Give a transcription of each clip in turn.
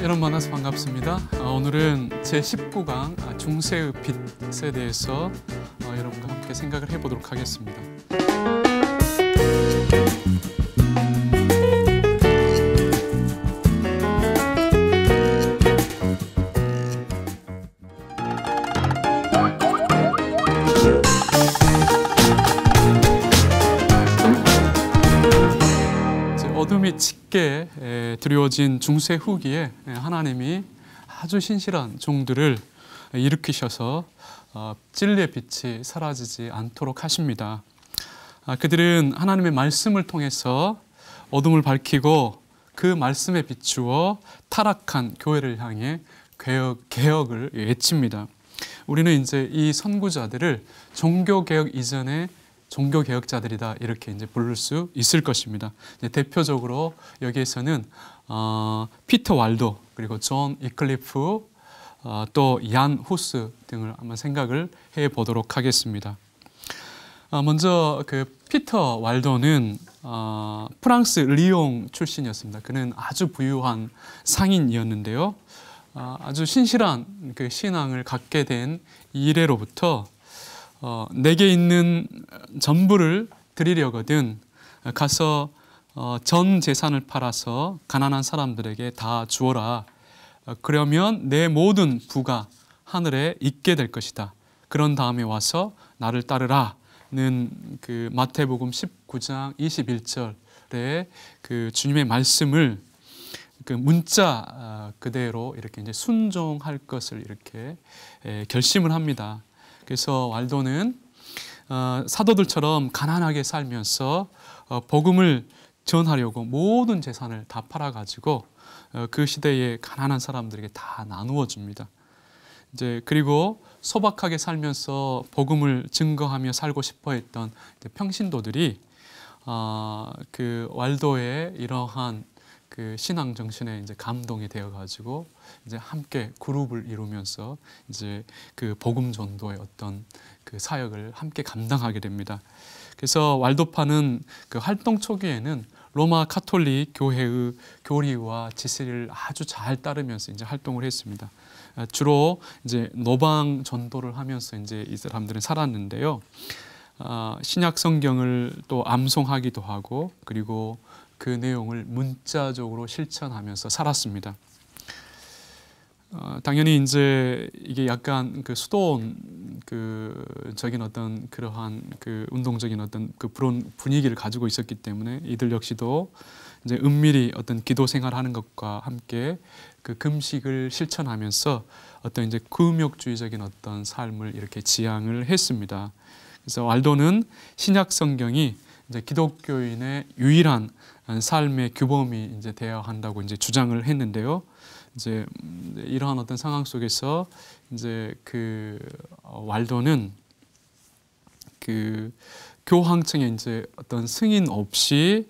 여러분 만나서 반갑습니다. 오늘은 제19강 중세의 빛에 대해서 여러분과 함께 생각을 해보도록 하겠습니다. 어둠이 짙게 두려워진 중세 후기에 하나님이 아주 신실한 종들을 일으키셔서 진리의 빛이 사라지지 않도록 하십니다. 그들은 하나님의 말씀을 통해서 어둠을 밝히고 그 말씀에 비추어 타락한 교회를 향해 개혁을 외칩니다. 우리는 이제 이 선구자들을 종교개혁 이전의 종교개혁자들이다 이렇게 이제 부를 수 있을 것입니다. 대표적으로 여기에서는 피터 왈도 그리고 존 위클리프 또 얀 후스 등을 한번 생각을 해 보도록 하겠습니다. 먼저 그 피터 왈도는 프랑스 리옹 출신이었습니다. 그는 아주 부유한 상인이었는데요. 아주 신실한 그 신앙을 갖게 된 이래로부터 내게 있는 전부를 드리려거든 가서 전 재산을 팔아서 가난한 사람들에게 다 주어라. 그러면 내 모든 부가 하늘에 있게 될 것이다. 그런 다음에 와서 나를 따르라는 그 마태복음 19장 21절의 그 주님의 말씀을 그 문자 그대로 이렇게 이제 순종할 것을 이렇게 결심을 합니다. 그래서 왈도는 사도들처럼 가난하게 살면서 복음을 전하려고 모든 재산을 다 팔아가지고 그 시대의 가난한 사람들에게 다 나누어 줍니다. 이제 그리고 소박하게 살면서 복음을 증거하며 살고 싶어했던 평신도들이 그 왈도의 이러한 그 신앙 정신에 이제 감동이 되어 가지고 이제 함께 그룹을 이루면서 이제 그 복음 전도의 어떤 그 사역을 함께 감당하게 됩니다. 그래서 왈도파는 그 활동 초기에는 로마 카톨릭 교회의 교리와 지시를 아주 잘 따르면서 이제 활동을 했습니다. 주로 이제 노방 전도를 하면서 이제 이 사람들은 살았는데요. 신약 성경을 또 암송하기도 하고 그리고 그 내용을 문자적으로 실천하면서 살았습니다. 당연히 이제 이게 약간 그 수도원 적인 어떤 그러한 그 운동적인 어떤 그 분위기를 가지고 있었기 때문에 이들 역시도 이제 은밀히 어떤 기도 생활하는 것과 함께 그 금식을 실천하면서 어떤 이제 금욕주의적인 어떤 삶을 이렇게 지향을 했습니다. 그래서 왈도는 신약 성경이 이제 기독교인의 유일한 삶의 규범이 이제 되어야 한다고 이제 주장을 했는데요. 이제 이러한 어떤 상황 속에서 이제 그 왈도는 그 교황청에 이제 어떤 승인 없이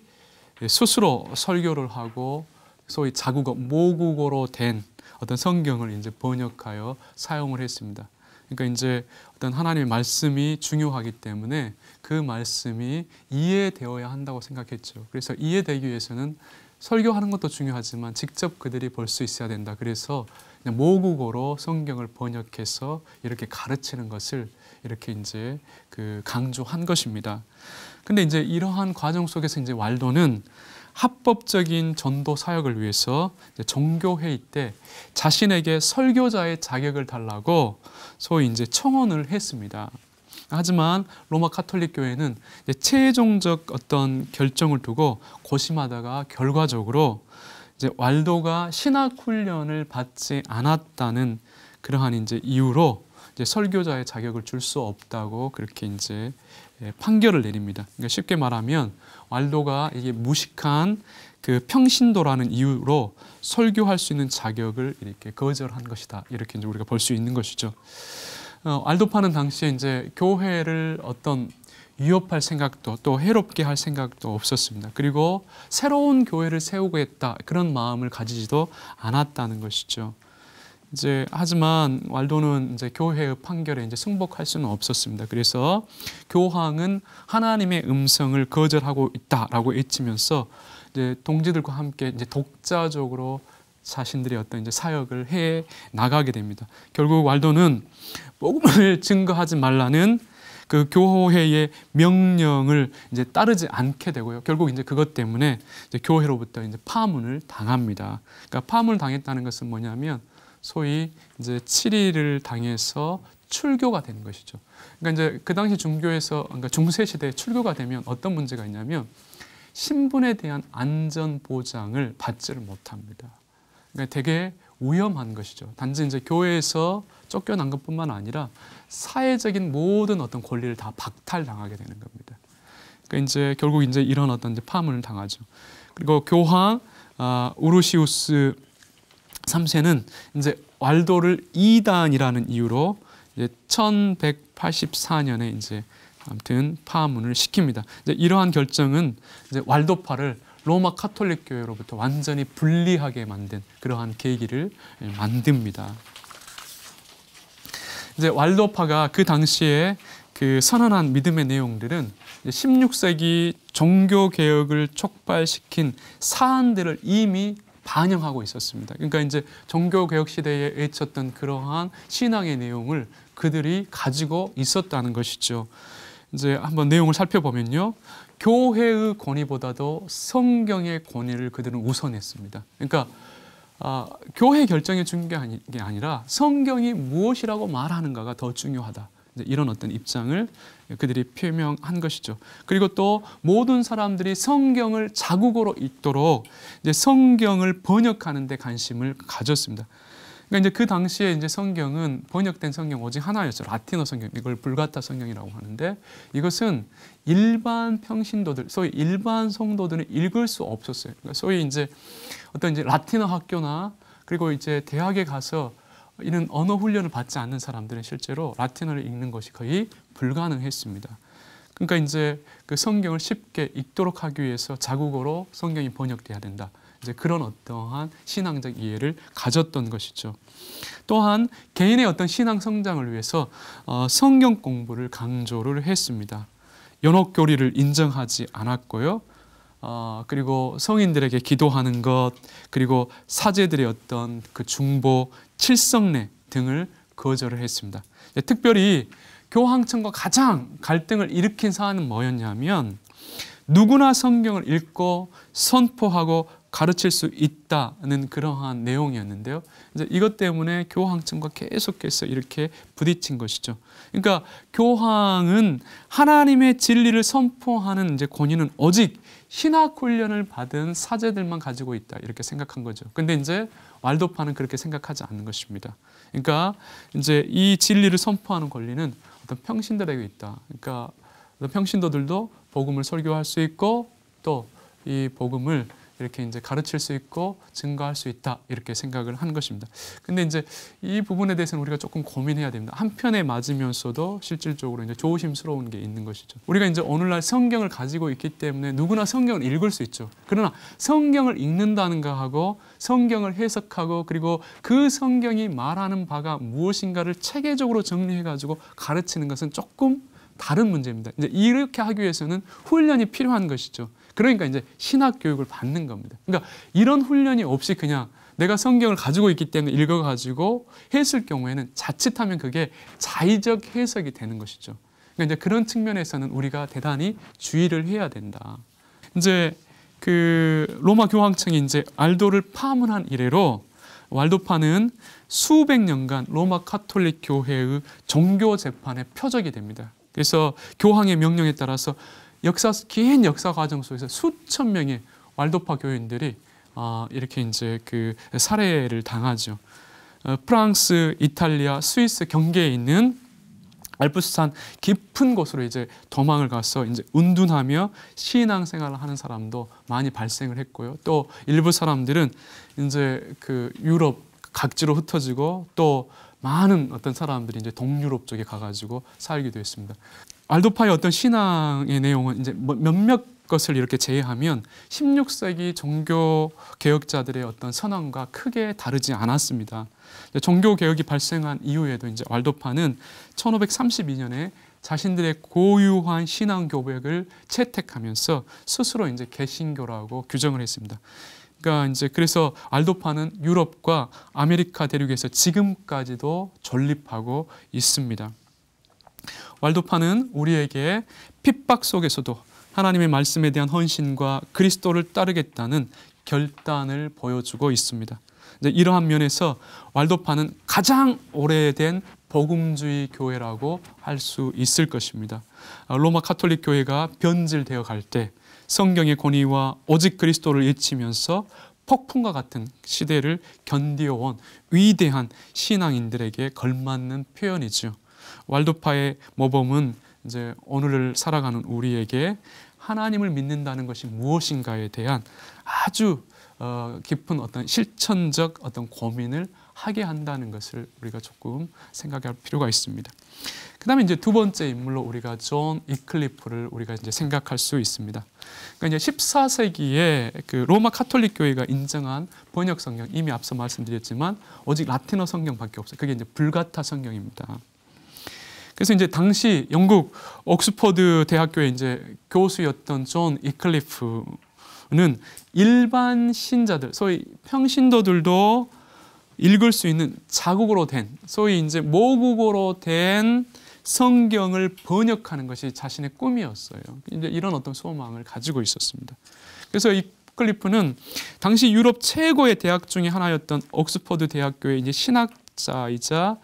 스스로 설교를 하고 소위 자국어 모국어로 된 어떤 성경을 이제 번역하여 사용을 했습니다. 그러니까 이제 어떤 하나님의 말씀이 중요하기 때문에 그 말씀이 이해되어야 한다고 생각했죠. 그래서 이해되기 위해서는 설교하는 것도 중요하지만 직접 그들이 볼 수 있어야 된다. 그래서 그냥 모국어로 성경을 번역해서 이렇게 가르치는 것을 이렇게 이제 그 강조한 것입니다. 근데 이제 이러한 과정 속에서 이제 왈도는 합법적인 전도 사역을 위해서 종교회의 때 자신에게 설교자의 자격을 달라고 소위 이제 청원을 했습니다. 하지만 로마 카톨릭 교회는 최종적 어떤 결정을 두고 고심하다가 결과적으로 이제 왈도가 신학 훈련을 받지 않았다는 그러한 이제 이유로 이제 설교자의 자격을 줄 수 없다고 그렇게 이제 판결을 내립니다. 그러니까 쉽게 말하면 왈도가 이게 무식한 그 평신도라는 이유로 설교할 수 있는 자격을 이렇게 거절한 것이다. 이렇게 이제 우리가 볼 수 있는 것이죠. 왈도파는 당시에 이제 교회를 어떤 위협할 생각도 또 해롭게 할 생각도 없었습니다. 그리고 새로운 교회를 세우겠다 그런 마음을 가지지도 않았다는 것이죠. 하지만 왈도는 이제 교회의 판결에 이제 승복할 수는 없었습니다. 그래서 교황은 하나님의 음성을 거절하고 있다라고 외치면서 이제 동지들과 함께 이제 독자적으로 자신들의 어떤 이제 사역을 해 나가게 됩니다. 결국 왈도는 복음을 증거하지 말라는 그 교회의 명령을 이제 따르지 않게 되고요. 결국 이제 그것 때문에 이제 교회로부터 이제 파문을 당합니다. 그러니까 파문을 당했다는 것은 뭐냐면 소위 이제 7일을 당해서 출교가 되는 것이죠. 그러니까 이제 그 당시 중교에서 그러니까 중세 시대에 출교가 되면 어떤 문제가 있냐면 신분에 대한 안전 보장을 받지를 못합니다. 그러니까 되게 위험한 것이죠. 단지 이제 교회에서 쫓겨난 것뿐만 아니라 사회적인 모든 어떤 권리를 다 박탈당하게 되는 겁니다. 그러니까 이제 결국 이제 이런 어떤 이제 파문을 당하죠. 그리고 교황 우르시우스 3세는 이제 왈도를 이단이라는 이유로 이제 1184년에 이제 아무튼 파문을 시킵니다. 이제 이러한 결정은 이제 왈도파를 로마 카톨릭 교회로부터 완전히 분리하게 만든 그러한 계기를 만듭니다. 이제 왈도파가 그 당시에 그 선언한 믿음의 내용들은 16세기 종교 개혁을 촉발시킨 사안들을 이미 반영하고 있었습니다. 그러니까 이제 종교 개혁 시대에 외쳤던 그러한 신앙의 내용을 그들이 가지고 있었다는 것이죠. 이제 한번 내용을 살펴보면요. 교회의 권위보다도 성경의 권위를 그들은 우선했습니다. 그러니까 교회 결정이 중요한 게 아니라 성경이 무엇이라고 말하는가가 더 중요하다. 이런 어떤 입장을 그들이 표명한 것이죠. 그리고 또 모든 사람들이 성경을 자국어로 읽도록 이제 성경을 번역하는 데 관심을 가졌습니다. 그러니까 이제 그 당시에 이제 성경은 번역된 성경 오직 하나였죠. 라틴어 성경. 이걸 불가타 성경이라고 하는데 이것은 일반 평신도들, 소위 일반 성도들은 읽을 수 없었어요. 그러니까 소위 이제 어떤 이제 라틴어 학교나 그리고 이제 대학에 가서 이런 언어 훈련을 받지 않는 사람들은 실제로 라틴어를 읽는 것이 거의 불가능했습니다. 그러니까 이제 그 성경을 쉽게 읽도록 하기 위해서 자국어로 성경이 번역돼야 된다. 이제 그런 어떠한 신앙적 이해를 가졌던 것이죠. 또한 개인의 어떤 신앙 성장을 위해서 성경 공부를 강조를 했습니다. 연옥교리를 인정하지 않았고요. 그리고 성인들에게 기도하는 것, 그리고 사제들의 어떤 그 중보, 칠성례 등을 거절을 했습니다. 특별히 교황청과 가장 갈등을 일으킨 사안은 뭐였냐면 누구나 성경을 읽고 선포하고 가르칠 수 있다는 그러한 내용이었는데요. 이제 이것 때문에 교황청과 계속해서 이렇게 부딪힌 것이죠. 그러니까 교황은 하나님의 진리를 선포하는 이제 권위는 오직 신학 훈련을 받은 사제들만 가지고 있다 이렇게 생각한 거죠. 근데 이제 왈도파는 그렇게 생각하지 않는 것입니다. 그러니까 이제 이 진리를 선포하는 권리는 어떤 평신들에게 있다. 그러니까 평신도들도 복음을 설교할 수 있고 또 이 복음을 이렇게 이제 가르칠 수 있고 증거할 수 있다 이렇게 생각을 한 것입니다. 근데 이제 이 부분에 대해서는 우리가 조금 고민해야 됩니다. 한편에 맞으면서도 실질적으로 이제 조심스러운 게 있는 것이죠. 우리가 이제 오늘날 성경을 가지고 있기 때문에 누구나 성경을 읽을 수 있죠. 그러나 성경을 읽는다는 것하고 성경을 해석하고 그리고 그 성경이 말하는 바가 무엇인가를 체계적으로 정리해가지고 가르치는 것은 조금 다른 문제입니다. 이제 이렇게 하기 위해서는 훈련이 필요한 것이죠. 그러니까 이제 신학 교육을 받는 겁니다. 그러니까 이런 훈련이 없이 그냥 내가 성경을 가지고 있기 때문에 읽어가지고 했을 경우에는 자칫하면 그게 자의적 해석이 되는 것이죠. 그러니까 이제 그런 측면에서는 우리가 대단히 주의를 해야 된다. 이제 그 로마 교황청이 이제 왈도를 파문한 이래로 왈도파는 수백 년간 로마 카톨릭 교회의 종교 재판의 표적이 됩니다. 그래서 교황의 명령에 따라서 긴 역사 과정 속에서 수천 명의 왈도파 교인들이 이렇게 이제 그 살해를 당하죠. 프랑스, 이탈리아, 스위스 경계에 있는 알프스산 깊은 곳으로 이제 도망을 가서 이제 운둔하며 신앙생활을 하는 사람도 많이 발생을 했고요. 또 일부 사람들은 이제 그 유럽 각지로 흩어지고 또 많은 어떤 사람들이 이제 동유럽 쪽에 가가지고 살기도 했습니다. 알도파의 어떤 신앙의 내용은 이제 몇몇 것을 이렇게 제외하면 16세기 종교 개혁자들의 어떤 선언과 크게 다르지 않았습니다. 종교 개혁이 발생한 이후에도 이제 왈도파는 1532년에 자신들의 고유한 신앙 교백을 채택하면서 스스로 이제 개신교라고 규정을 했습니다. 그러니까 이제 그래서 알도파는 유럽과 아메리카 대륙에서 지금까지도 존립하고 있습니다. 왈도파는 우리에게 핍박 속에서도 하나님의 말씀에 대한 헌신과 그리스도를 따르겠다는 결단을 보여주고 있습니다. 이러한 면에서 왈도파는 가장 오래된 복음주의 교회라고 할 수 있을 것입니다. 로마 가톨릭 교회가 변질되어 갈 때 성경의 권위와 오직 그리스도를 외치면서 폭풍과 같은 시대를 견디어온 위대한 신앙인들에게 걸맞는 표현이죠. 왈도파의 모범은 이제 오늘을 살아가는 우리에게 하나님을 믿는다는 것이 무엇인가에 대한 아주 깊은 어떤 실천적 어떤 고민을 하게 한다는 것을 우리가 조금 생각할 필요가 있습니다. 그 다음에 이제 두 번째 인물로 우리가 존 위클리프를 우리가 이제 생각할 수 있습니다. 그러니까 이제 14세기에 그 로마 가톨릭 교회가 인정한 번역 성경, 이미 앞서 말씀드렸지만 오직 라틴어 성경밖에 없어요. 그게 이제 불가타 성경입니다. 그래서 이제 당시 영국 옥스퍼드 대학교의 이제 교수였던 존 위클리프는 일반 신자들, 소위 평신도들도 읽을 수 있는 자국어로 된, 소위 이제 모국어로 된 성경을 번역하는 것이 자신의 꿈이었어요. 이제 이런 어떤 소망을 가지고 있었습니다. 그래서 위클리프는 당시 유럽 최고의 대학 중에 하나였던 옥스퍼드 대학교의 이제 신학자이자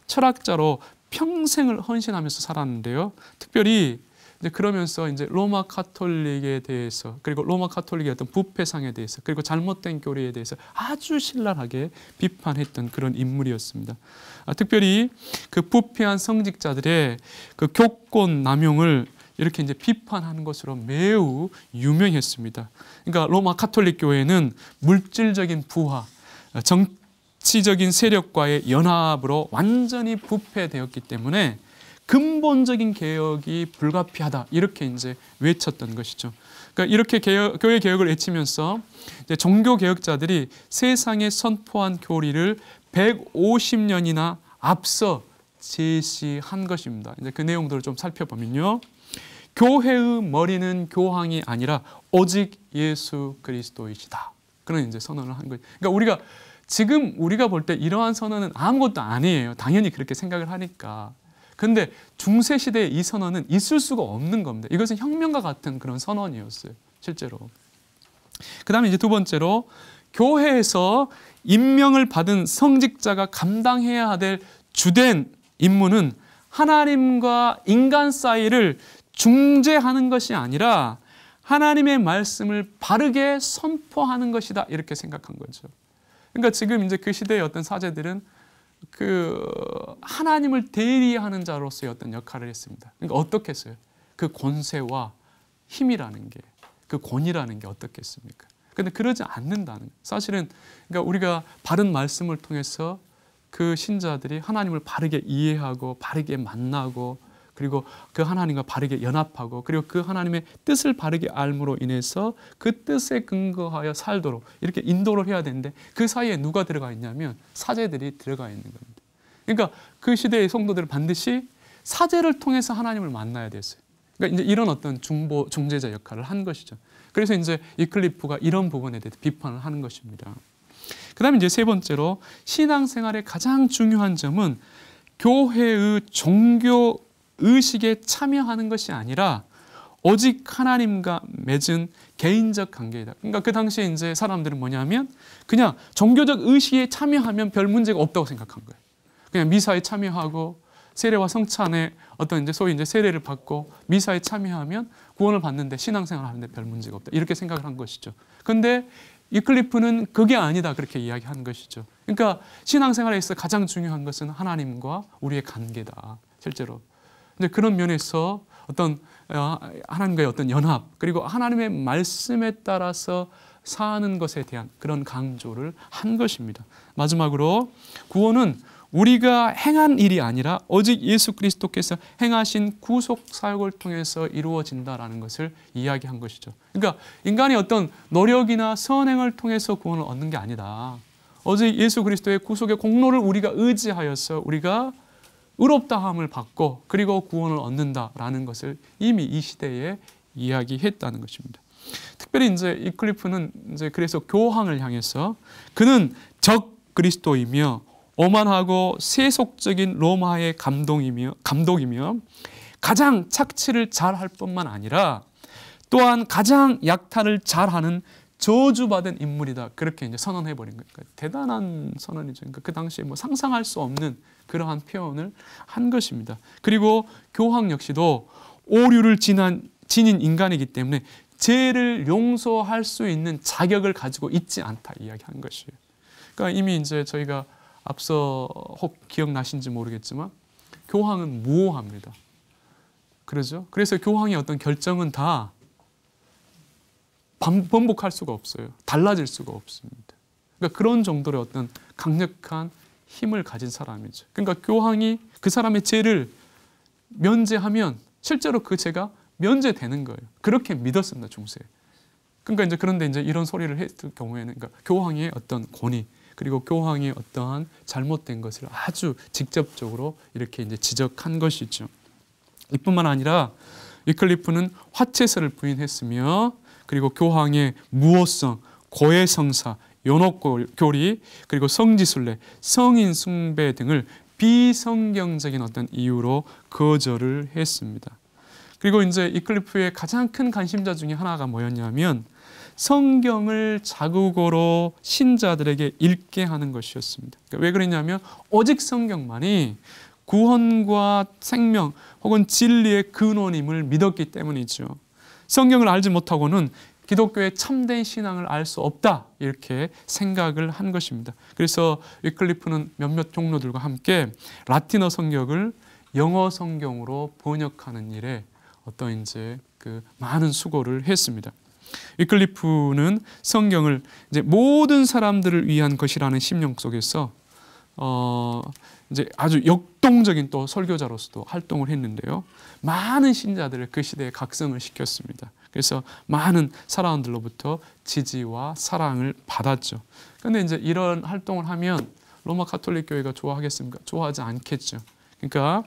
철학자로 평생을 헌신하면서 살았는데요. 특별히 이제 그러면서 이제 로마 가톨릭에 대해서, 그리고 로마 가톨릭의 어떤 부패상에 대해서, 그리고 잘못된 교리에 대해서 아주 신랄하게 비판했던 그런 인물이었습니다. 특별히 그 부패한 성직자들의 그 교권 남용을 이렇게 이제 비판하는 것으로 매우 유명했습니다. 그러니까 로마 가톨릭 교회는 물질적인 부와 정치적인 세력과의 연합으로 완전히 부패되었기 때문에 근본적인 개혁이 불가피하다, 이렇게 이제 외쳤던 것이죠. 그러니까 이렇게 교회 개혁을 외치면서 이제 종교 개혁자들이 세상에 선포한 교리를 150년이나 앞서 제시한 것입니다. 이제 그 내용들을 좀 살펴보면요, 교회의 머리는 교황이 아니라 오직 예수 그리스도이시다, 그런 이제 선언을 한 거예요. 그러니까 지금 우리가 볼 때 이러한 선언은 아무것도 아니에요. 당연히 그렇게 생각을 하니까. 근데 중세 시대에 이 선언은 있을 수가 없는 겁니다. 이것은 혁명과 같은 그런 선언이었어요, 실제로. 그 다음에 이제 두 번째로, 교회에서 임명을 받은 성직자가 감당해야 될 주된 임무는 하나님과 인간 사이를 중재하는 것이 아니라 하나님의 말씀을 바르게 선포하는 것이다, 이렇게 생각한 거죠. 그러니까 지금 이제 그 시대의 어떤 사제들은 그 하나님을 대리하는 자로서의 어떤 역할을 했습니다. 그러니까 어떻게 했어요? 그 권세와 힘이라는 게, 그 권위라는 게 어떻겠습니까? 그런데 그러지 않는다는, 사실은 그러니까 우리가 바른 말씀을 통해서 그 신자들이 하나님을 바르게 이해하고 바르게 만나고, 그리고 그 하나님과 바르게 연합하고, 그리고 그 하나님의 뜻을 바르게 알므로 인해서 그 뜻에 근거하여 살도록 이렇게 인도를 해야 되는데, 그 사이에 누가 들어가 있냐면 사제들이 들어가 있는 겁니다. 그러니까 그 시대의 성도들은 반드시 사제를 통해서 하나님을 만나야 됐어요. 그러니까 이제 이런 어떤 중재자 역할을 한 것이죠. 그래서 이제 위클리프가 이런 부분에 대해 비판을 하는 것입니다. 그 다음에 이제 세 번째로, 신앙생활의 가장 중요한 점은 교회의 종교 의식에 참여하는 것이 아니라 오직 하나님과 맺은 개인적 관계이다. 그러니까 그 당시에 이제 사람들은 뭐냐면 그냥 종교적 의식에 참여하면 별 문제가 없다고 생각한 거예요. 그냥 미사에 참여하고 세례와 성찬에 어떤 이제 소위 이제 세례를 받고 미사에 참여하면 구원을 받는데 신앙생활 하는데 별 문제가 없다, 이렇게 생각을 한 것이죠. 근데 위클리프는 그게 아니다, 그렇게 이야기한 것이죠. 그러니까 신앙생활에 있어 가장 중요한 것은 하나님과 우리의 관계다, 실제로. 이제 그런 면에서 어떤 하나님과의 어떤 연합, 그리고 하나님의 말씀에 따라서 사는 것에 대한 그런 강조를 한 것입니다. 마지막으로 구원은 우리가 행한 일이 아니라 오직 예수 그리스도께서 행하신 구속 사역을 통해서 이루어진다라는 것을 이야기한 것이죠. 그러니까 인간의 어떤 노력이나 선행을 통해서 구원을 얻는 게 아니다. 오직 예수 그리스도의 구속의 공로를 우리가 의지하여서 우리가 의롭다함을 받고 그리고 구원을 얻는다라는 것을 이미 이 시대에 이야기했다는 것입니다. 특별히 이제 이클리프는 이제 그래서 교황을 향해서 그는 적 그리스도이며 오만하고 세속적인 로마의 감독이며 가장 착취를 잘할 뿐만 아니라 또한 가장 약탈을 잘하는 저주받은 인물이다. 그렇게 이제 선언해 버린 거예요. 그러니까 대단한 선언이죠. 그러니까 그 당시에 뭐 상상할 수 없는 그러한 표현을 한 것입니다. 그리고 교황 역시도 오류를 지닌 인간이기 때문에 죄를 용서할 수 있는 자격을 가지고 있지 않다 이야기한 것이에요. 그러니까 이미 이제 저희가 앞서 혹 기억나신지 모르겠지만 교황은 무오합니다. 그러죠? 그래서 교황의 어떤 결정은 다 번복할 수가 없어요. 달라질 수가 없습니다. 그러니까 그런 정도의 어떤 강력한 힘을 가진 사람이죠. 그러니까 교황이 그 사람의 죄를 면제하면 실제로 그 죄가 면제되는 거예요. 그렇게 믿었습니다, 중세. 그러니까 이제 그런데 이제 이런 소리를 했을 경우에는 그러니까 교황의 어떤 권위 그리고 교황의 어떠한 잘못된 것을 아주 직접적으로 이렇게 이제 지적한 것이죠. 이뿐만 아니라 위클리프는 화채설을 부인했으며 그리고 교황의 무호성, 고해성사, 연옥교리, 그리고 성지순례, 성인 숭배 등을 비성경적인 어떤 이유로 거절을 했습니다. 그리고 이제 이클리프의 가장 큰 관심자 중에 하나가 뭐였냐면 성경을 자국어로 신자들에게 읽게 하는 것이었습니다. 그러니까 왜 그랬냐면 오직 성경만이 구원과 생명 혹은 진리의 근원임을 믿었기 때문이죠. 성경을 알지 못하고는 기독교의 참된 신앙을 알 수 없다 이렇게 생각을 한 것입니다. 그래서 위클리프는 몇몇 종로들과 함께 라틴어 성경을 영어 성경으로 번역하는 일에 어떤 이제 그 많은 수고를 했습니다. 위클리프는 성경을 이제 모든 사람들을 위한 것이라는 심령 속에서 이제 아주 역동적인 또 설교자로서도 활동을 했는데요. 많은 신자들을 그 시대에 각성을 시켰습니다. 그래서 많은 사람들로부터 지지와 사랑을 받았죠. 그런데 이제 이런 활동을 하면 로마 가톨릭 교회가 좋아하겠습니까? 좋아하지 않겠죠. 그러니까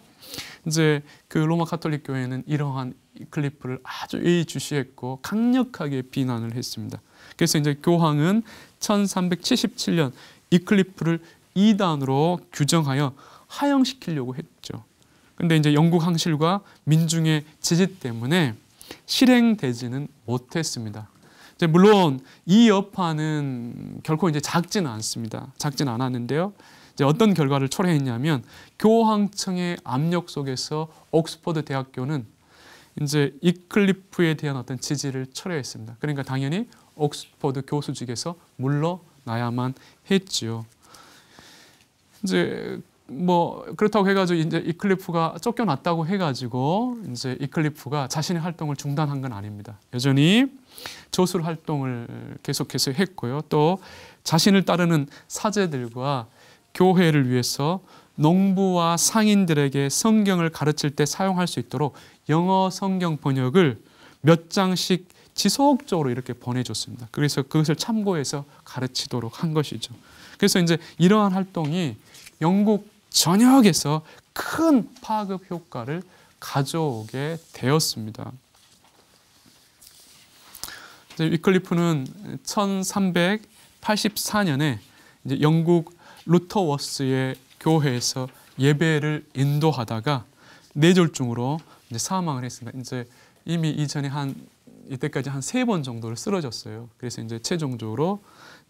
이제 그 로마 가톨릭 교회는 이러한 이클리프를 아주 예의주시했고 강력하게 비난을 했습니다. 그래서 이제 교황은 1377년 이클리프를 이단으로 규정하여 하형시키려고 했죠. 그런데 이제 영국 황실과 민중의 지지 때문에 실행되지는 못했습니다. 이제 물론 이 여파는 결코 이제 작지는 않습니다. 작지는 않았는데요. 이제 어떤 결과를 초래했냐면 교황청의 압력 속에서 옥스퍼드 대학교는 이제 이클리프에 대한 어떤 지지를 철회했습니다. 그러니까 당연히 옥스퍼드 교수직에서 물러나야만 했지요. 이제 뭐 그렇다고 해가지고 이제 이클리프가 쫓겨났다고 해가지고 이제 이클리프가 자신의 활동을 중단한 건 아닙니다. 여전히 조술 활동을 계속해서 했고요. 또 자신을 따르는 사제들과 교회를 위해서 농부와 상인들에게 성경을 가르칠 때 사용할 수 있도록 영어 성경 번역을 몇 장씩 지속적으로 이렇게 보내줬습니다. 그래서 그것을 참고해서 가르치도록 한 것이죠. 그래서 이제 이러한 활동이 영국 전역에서 큰 파급 효과를 가져오게 되었습니다. 위클리프는 1384년에 이제 영국 루터워스의 교회에서 예배를 인도하다가 뇌졸중으로 이제 사망을 했습니다. 이제 이미 이전에 이때까지 한 3번 정도를 쓰러졌어요. 그래서 이제 최종적으로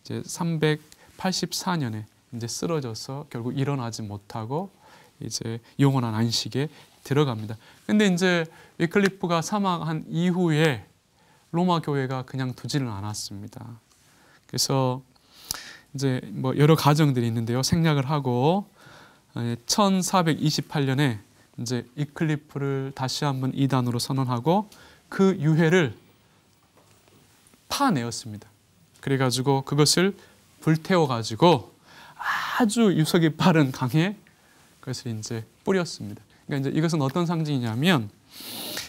이제 384년에 이제 쓰러져서 결국 일어나지 못하고 이제 영원한 안식에 들어갑니다. 근데 이제 위클리프가 사망한 이후에 로마 교회가 그냥 두지는 않았습니다. 그래서 이제 뭐 여러 가정들이 있는데요. 생략을 하고 1428년에 이제 위클리프를 다시 한번 이단으로 선언하고 그 유해를 파내었습니다. 그래가지고 그것을 불태워가지고 아주 유속이 빠른 강에 그것을 이제 뿌렸습니다. 그러니까 이제 이것은 어떤 상징이냐면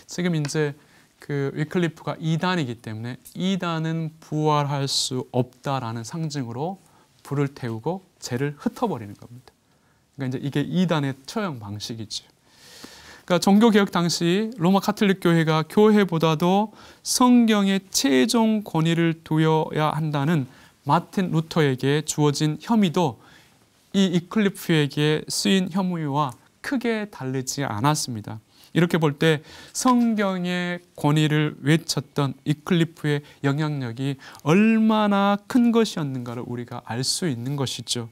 지금 이제 그 위클리프가 이단이기 때문에 이단은 부활할 수 없다라는 상징으로 불을 태우고 죄를 흩어버리는 겁니다. 그러니까 이제 이게 이단의 처형 방식이죠. 그러니까 종교개혁 당시 로마 카톨릭 교회가 교회보다도 성경의 최종 권위를 두어야 한다는 마틴 루터에게 주어진 혐의도 이 위클리프에게 쓰인 혐의와 크게 다르지 않았습니다. 이렇게 볼 때 성경의 권위를 외쳤던 위클리프의 영향력이 얼마나 큰 것이었는가를 우리가 알 수 있는 것이죠.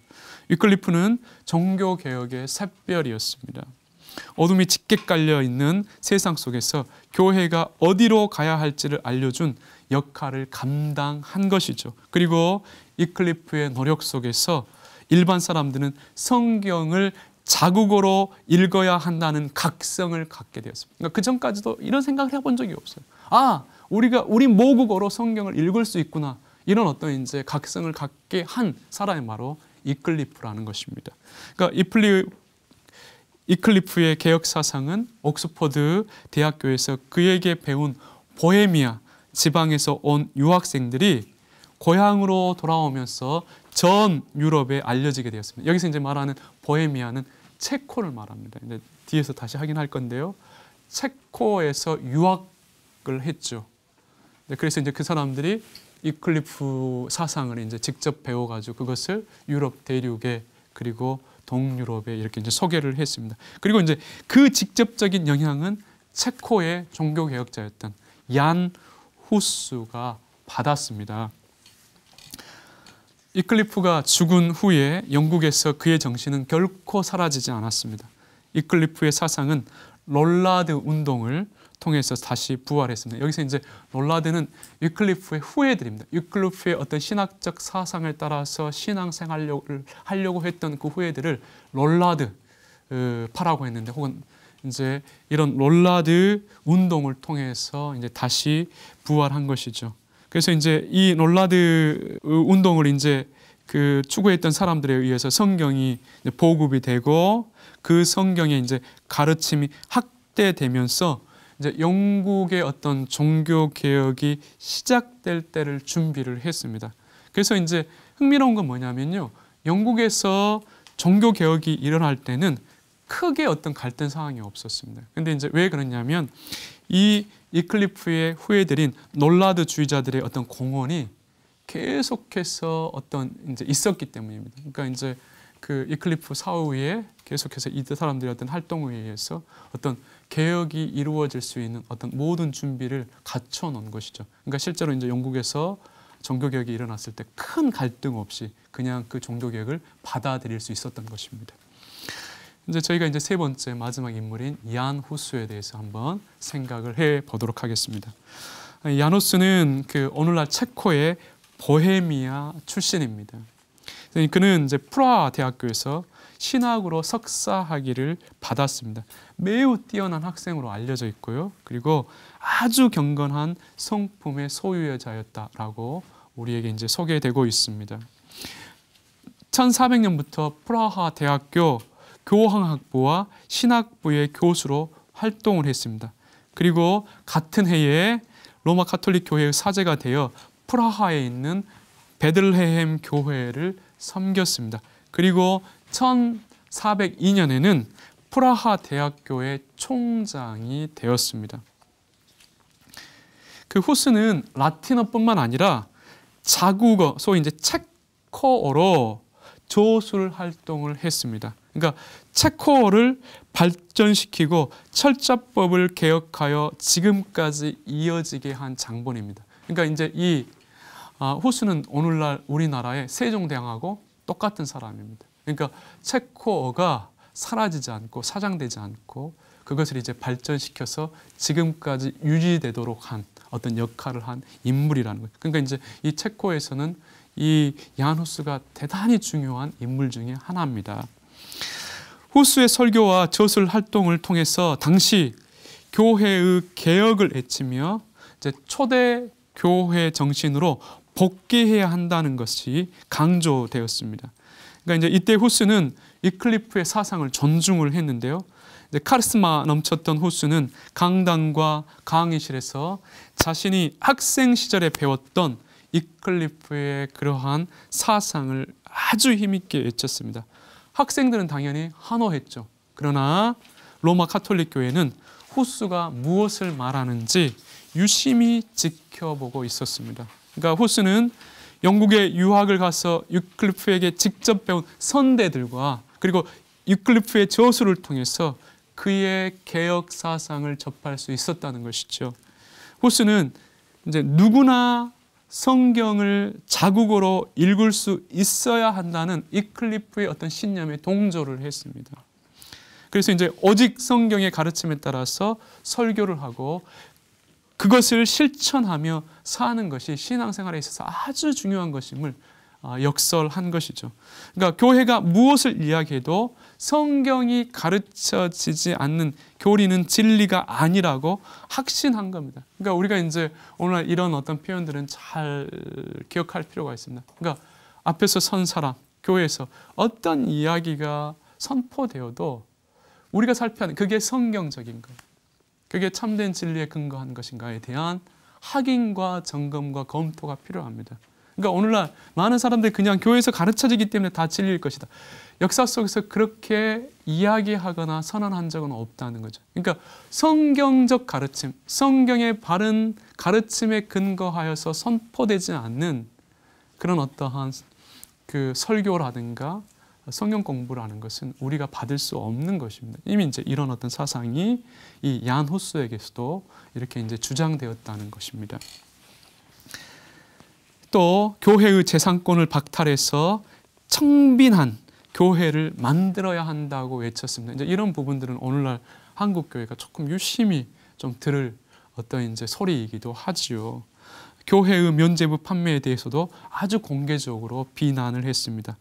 위클리프는 종교개혁의 샛별이었습니다. 어둠이 짙게 깔려있는 세상 속에서 교회가 어디로 가야 할지를 알려준 역할을 감당한 것이죠. 그리고 위클리프의 노력 속에서 일반 사람들은 성경을 자국어로 읽어야 한다는 각성을 갖게 되었습니다. 그러니까 그 전까지도 이런 생각을 해본 적이 없어요. 우리 모국어로 성경을 읽을 수 있구나. 이런 어떤 이제 각성을 갖게 한 사람이 바로 위클리프라는 것입니다. 그러니까 위클리프의 개혁 사상은 옥스퍼드 대학교에서 그에게 배운 보헤미아 지방에서 온 유학생들이 고향으로 돌아오면서 전 유럽에 알려지게 되었습니다. 여기서 이제 말하는 보헤미아는 체코를 말합니다. 근데 뒤에서 다시 확인할 건데요. 체코에서 유학을 했죠. 그래서 이제 그 사람들이 위클리프 사상을 이제 직접 배워가지고 그것을 유럽 대륙에 그리고 동유럽에 이렇게 이제 소개를 했습니다. 그리고 이제 그 직접적인 영향은 체코의 종교개혁자였던 얀 후스가 받았습니다. 위클리프가 죽은 후에 영국에서 그의 정신은 결코 사라지지 않았습니다. 위클리프의 사상은 롤라드 운동을 통해서 다시 부활했습니다. 여기서 이제 롤라드는 위클리프의 후예들입니다. 위클리프의 어떤 신학적 사상을 따라서 신앙생활을 하려고 했던 그 후예들을 롤라드파라고 했는데, 혹은 이제 이런 롤라드 운동을 통해서 이제 다시 부활한 것이죠. 그래서 이제 이 롤라드 운동을 이제 그 추구했던 사람들에 의해서 성경이 보급이 되고 그 성경의 이제 가르침이 확대되면서 이제 영국의 어떤 종교 개혁이 시작될 때를 준비를 했습니다. 그래서 이제 흥미로운 건 뭐냐면요, 영국에서 종교 개혁이 일어날 때는 크게 어떤 갈등 상황이 없었습니다. 근데 이제 왜 그러냐면 이 위클리프의 후예들인 롤라드주의자들의 어떤 공헌이 계속해서 어떤 이제 있었기 때문입니다. 그러니까 이제 그 위클리프 사후에 계속해서 이 사람들의 어떤 활동에 의해서 어떤 개혁이 이루어질 수 있는 어떤 모든 준비를 갖춰 놓은 것이죠. 그러니까 실제로 이제 영국에서 종교 개혁이 일어났을 때 큰 갈등 없이 그냥 그 종교 개혁을 받아들일 수 있었던 것입니다. 이제 저희가 이제 세 번째 마지막 인물인 얀 후스에 대해서 한번 생각을 해 보도록 하겠습니다. 얀 후스는 그 오늘날 체코의 보헤미아 출신입니다. 그는 이제 프라하 대학교에서 신학으로 석사 학위를 받았습니다. 매우 뛰어난 학생으로 알려져 있고요. 그리고 아주 경건한 성품의 소유자였다라고 우리에게 이제 소개되고 있습니다. 1400년부터 프라하 대학교 교황학부와 신학부의 교수로 활동을 했습니다. 그리고 같은 해에 로마 카톨릭 교회의 사제가 되어 프라하에 있는 베들레헴 교회를 섬겼습니다. 그리고 1402년에는 프라하 대학교의 총장이 되었습니다. 그 후스는 라틴어뿐만 아니라 자국어, 소위 이제 체코어로 조술 활동을 했습니다. 그러니까 체코어를 발전시키고 철자법을 개혁하여 지금까지 이어지게 한 장본입니다. 그러니까 이제 이 후스는 오늘날 우리나라의 세종대왕하고 똑같은 사람입니다. 그러니까 체코어가 사라지지 않고 사장되지 않고 그것을 이제 발전시켜서 지금까지 유지되도록 한 어떤 역할을 한 인물이라는 거예요. 그러니까 이제 이 체코에서는 이 얀 후스가 대단히 중요한 인물 중에 하나입니다. 후스의 설교와 저술 활동을 통해서 당시 교회의 개혁을 외치며 이제 초대 교회 정신으로 복귀해야 한다는 것이 강조되었습니다. 그러니까 이제 이때 후스는 위클리프의 사상을 존중을 했는데요. 이제 카리스마 넘쳤던 후스는 강당과 강의실에서 자신이 학생 시절에 배웠던 위클리프의 그러한 사상을 아주 힘있게 외쳤습니다. 학생들은 당연히 환호했죠. 그러나 로마 카톨릭 교회는 후스가 무엇을 말하는지 유심히 지켜보고 있었습니다. 그러니까 후스는 영국에 유학을 가서 위클리프에게 직접 배운 선대들과 그리고 위클리프의 저술을 통해서 그의 개혁 사상을 접할 수 있었다는 것이죠. 후스는 이제 누구나 성경을 자국어로 읽을 수 있어야 한다는 위클리프의 어떤 신념에 동조를 했습니다. 그래서 이제 오직 성경의 가르침에 따라서 설교를 하고 그것을 실천하며 사는 것이 신앙생활에 있어서 아주 중요한 것임을 역설한 것이죠. 그러니까 교회가 무엇을 이야기해도 성경이 가르쳐지지 않는 교리는 진리가 아니라고 확신한 겁니다. 그러니까 우리가 이제 오늘 이런 어떤 표현들은 잘 기억할 필요가 있습니다. 그러니까 앞에서 선 사람, 교회에서 어떤 이야기가 선포되어도 우리가 살펴야 하는 그게 성경적인 것, 그게 참된 진리에 근거한 것인가에 대한 확인과 점검과 검토가 필요합니다. 그러니까 오늘날 많은 사람들이 그냥 교회에서 가르쳐지기 때문에 다 진리일 것이다. 역사 속에서 그렇게 이야기하거나 선언한 적은 없다는 거죠. 그러니까 성경적 가르침, 성경의 바른 가르침에 근거하여서 선포되지 않는 그런 어떠한 그 설교라든가 성경 공부라는 것은 우리가 받을 수 없는 것입니다. 이미 이제 이런 어떤 사상이 이 얀 후스에게서도 이렇게 이제 주장되었다는 것입니다. 또 교회의 재산권을 박탈해서 청빈한 교회를 만들어야 한다고 외쳤습니다. 이제 이런 부분들은 오늘날 한국 교회가 조금 유심히 좀 들을 어떤 이제 소리이기도 하지요. 교회의 면죄부 판매에 대해서도 아주 공개적으로 비난을 했습니다.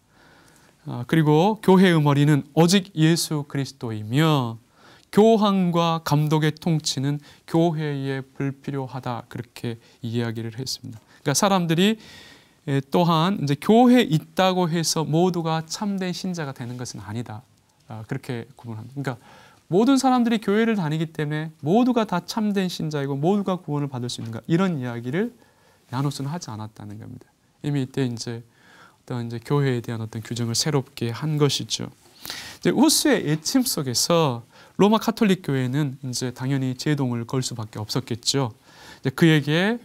그리고 교회의 머리는 오직 예수 그리스도이며 교황과 감독의 통치는 교회에 불필요하다, 그렇게 이야기를 했습니다. 그러니까 사람들이 또한 이제 교회에 있다고 해서 모두가 참된 신자가 되는 것은 아니다, 그렇게 구분합니다. 그러니까 모든 사람들이 교회를 다니기 때문에 모두가 다 참된 신자이고 모두가 구원을 받을 수 있는가, 이런 이야기를 얀 후스는 하지 않았다는 겁니다. 이미 이때 이제 어떤 이제 교회에 대한 어떤 규정을 새롭게 한 것이죠. 이제 후스의 애침 속에서 로마 카톨릭 교회는 이제 당연히 제동을 걸 수밖에 없었겠죠. 이제 그에게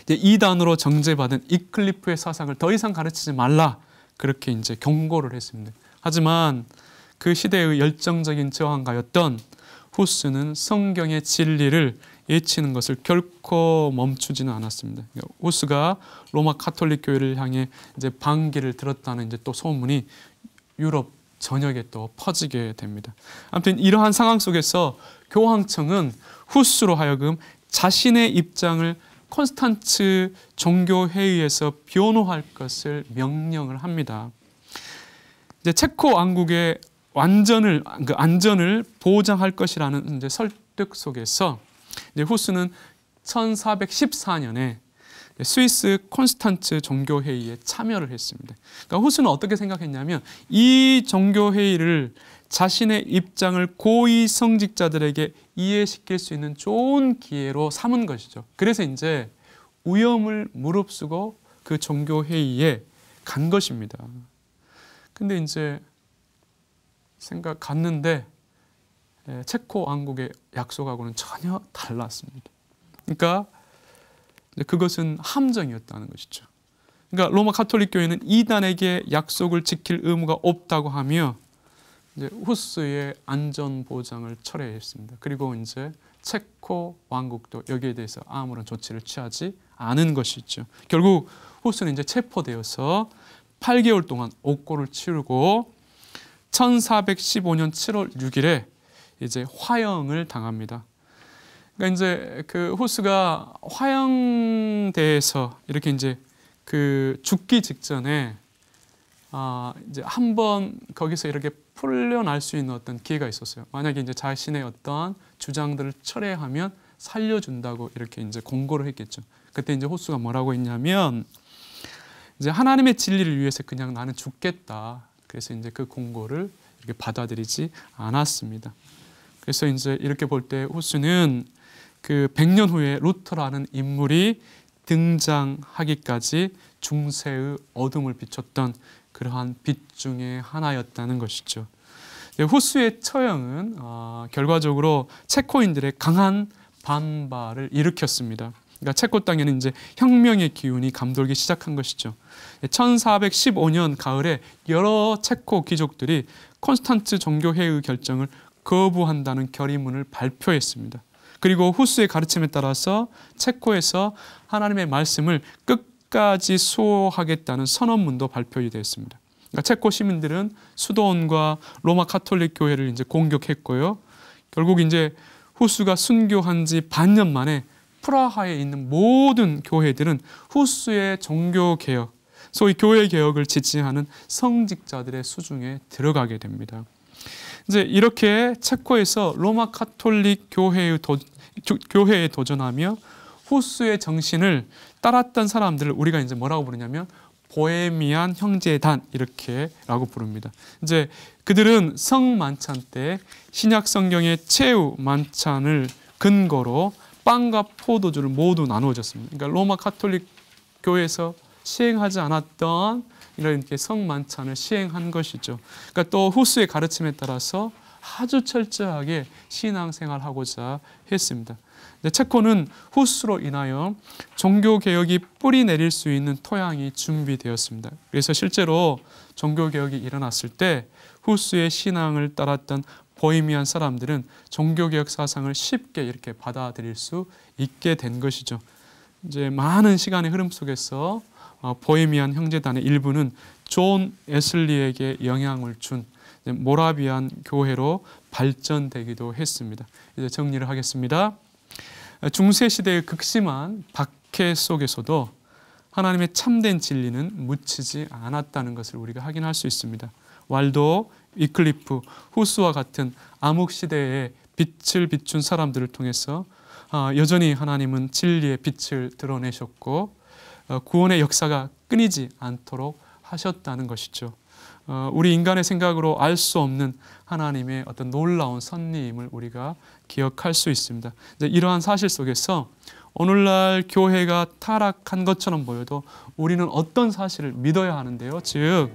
이제 이단으로 정죄받은 위클리프의 사상을 더 이상 가르치지 말라, 그렇게 이제 경고를 했습니다. 하지만 그 시대의 열정적인 저항가였던 후스는 성경의 진리를 외치는 것을 결코 멈추지는 않았습니다. 후스가 로마 카톨릭 교회를 향해 이제 반기를 들었다는 이제 또 소문이 유럽 전역에 또 퍼지게 됩니다. 아무튼 이러한 상황 속에서 교황청은 후스로 하여금 자신의 입장을 콘스탄츠 종교회의에서 변호할 것을 명령을 합니다. 이제 체코 왕국의 안전을 보장할 것이라는 이제 설득 속에서 이제 후스는 1414년에 스위스 콘스탄츠 종교회의에 참여를 했습니다. 그러니까 후스는 어떻게 생각했냐면 이 종교회의를 자신의 입장을 고위 성직자들에게 이해시킬 수 있는 좋은 기회로 삼은 것이죠. 그래서 이제 위험을 무릅쓰고 그 종교회의에 간 것입니다. 근데 이제 갔는데 체코 왕국의 약속하고는 전혀 달랐습니다. 그러니까 그것은 함정이었다는 것이죠. 그러니까 로마 카톨릭 교회는 이단에게 약속을 지킬 의무가 없다고 하며 이제 후스의 안전 보장을 철회했습니다. 그리고 이제 체코 왕국도 여기에 대해서 아무런 조치를 취하지 않은 것이죠. 결국 후스는 이제 체포되어서 8개월 동안 옥고를 치르고 1415년 7월 6일에 이제 화형을 당합니다. 그러니까 이제 그 후스가 화형대에서 이렇게 이제 그 죽기 직전에 이제 한번 거기서 이렇게 풀려날 수 있는 어떤 기회가 있었어요. 만약에 이제 자신의 어떤 주장들을 철회하면 살려준다고 이렇게 이제 공고를 했겠죠. 그때 이제 호수가 뭐라고 했냐면 이제 하나님의 진리를 위해서 그냥 나는 죽겠다. 그래서 이제 그 공고를 이렇게 받아들이지 않았습니다. 그래서 이제 이렇게 볼 때 호수는 그 100년 후에 루터라는 인물이 등장하기까지 중세의 어둠을 비췄던 그러한 빛 중에 하나였다는 것이죠. 호수의 처형은 결과적으로 체코인들의 강한 반발을 일으켰습니다. 그러니까 체코 땅에는 이제 혁명의 기운이 감돌기 시작한 것이죠. 1415년 가을에 여러 체코 귀족들이 콘스탄츠 종교회의 결정을 거부한다는 결의문을 발표했습니다. 그리고 후스의 가르침에 따라서 체코에서 하나님의 말씀을 끝까지 수호하겠다는 선언문도 발표되었습니다. 그러니까 체코 시민들은 수도원과 로마 가톨릭 교회를 이제 공격했고요. 결국 이제 후스가 순교한 지 반년 만에 프라하에 있는 모든 교회들은 후스의 종교 개혁, 소위 교회 개혁을 지지하는 성직자들의 수중에 들어가게 됩니다. 이제 이렇게 체코에서 로마 가톨릭 교회에 도전하며 후스의 정신을 따랐던 사람들을 우리가 이제 뭐라고 부르냐면 보헤미안 형제단 이렇게라고 부릅니다. 이제 그들은 성만찬 때 신약 성경의 최후 만찬을 근거로 빵과 포도주를 모두 나누어 줬습니다. 그러니까 로마 가톨릭 교회에서 시행하지 않았던 이렇게 성만찬을 시행한 것이죠. 그러니까 또 후스의 가르침에 따라서 아주 철저하게 신앙생활하고자 했습니다. 체코는 후스로 인하여 종교개혁이 뿌리 내릴 수 있는 토양이 준비되었습니다. 그래서 실제로 종교개혁이 일어났을 때 후스의 신앙을 따랐던 보헤미안 사람들은 종교개혁 사상을 쉽게 이렇게 받아들일 수 있게 된 것이죠. 이제 많은 시간의 흐름 속에서 보헤미안 형제단의 일부는 존 웨슬리에게 영향을 준 모라비안 교회로 발전되기도 했습니다. 이제 정리를 하겠습니다. 중세 시대의 극심한 박해 속에서도 하나님의 참된 진리는 묻히지 않았다는 것을 우리가 확인할 수 있습니다. 왈도, 위클리프, 후스와 같은 암흑 시대에 빛을 비춘 사람들을 통해서 여전히 하나님은 진리의 빛을 드러내셨고 구원의 역사가 끊이지 않도록 하셨다는 것이죠. 우리 인간의 생각으로 알 수 없는 하나님의 어떤 놀라운 섭리임을 우리가 기억할 수 있습니다. 이러한 사실 속에서 오늘날 교회가 타락한 것처럼 보여도 우리는 어떤 사실을 믿어야 하는데요. 즉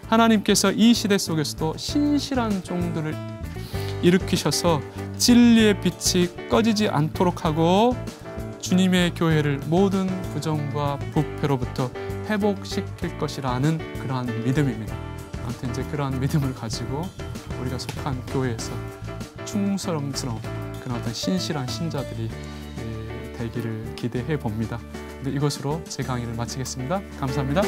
하나님께서 이 시대 속에서도 신실한 종들을 일으키셔서 진리의 빛이 꺼지지 않도록 하고 주님의 교회를 모든 부정과 부패로부터 회복시킬 것이라는 그러한 믿음입니다. 아무튼 이제 그러한 믿음을 가지고 우리가 속한 교회에서 충성스러운 그런 어떤 신실한 신자들이 되기를 기대해 봅니다. 이것으로 제 강의를 마치겠습니다. 감사합니다.